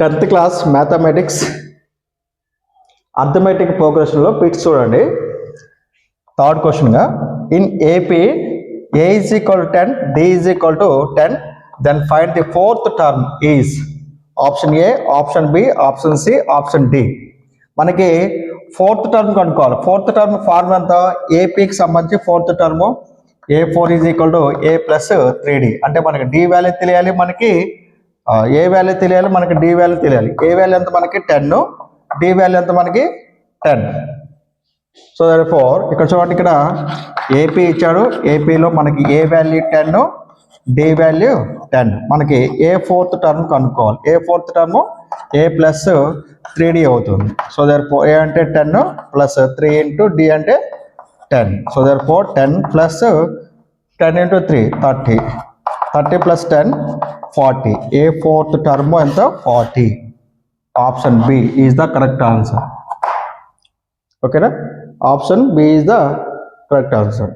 10th class mathematics arithmetic ప్రోగ్రెషన్లో bits చూడండి. Third క్వశ్చన్గా in AP a is equal to 10, d is equal to 10, then find the fourth term is option A, option B, option C, option D. మనకి fourth term కనుక్కోవాలి. Fourth term form ఎంత? ఏపీకి సంబంధించి fourth term A4 is equal to a plus 3D. అంటే మనకి D value తెలియాలి, మనకి ఏ value తెలియాలి, మనకి డి వాల్యూ తెలియాలి. ఏ వాల్యూ ఎంత? మనకి 10, డి వాల్యూ ఎంత? మనకి 10. సో దేర్ఫోర్ ఇక్కడ చూడండి, ఇక్కడ ఏపీ ఇచ్చాడు. ఏపీలో మనకి ఏ వాల్యూ 10, డి వాల్యూ 10. మనకి ఏ ఫోర్త్ టర్మ్ కనుక్కోవాలి. ఏ ఫోర్త్ టర్మ్ ఏ ప్లస్ 3D అవుతుంది. సో దేర్ఫోర్ ఏ అంటే 10 ప్లస్ 3 ఇంటూ డి అంటే 10. So therefore 10 plus 10 into 3 30. 30 plus 10 40. A fourth term ఎంత? 40. Option B is the correct answer. ఓకేనా? Option B is the correct answer.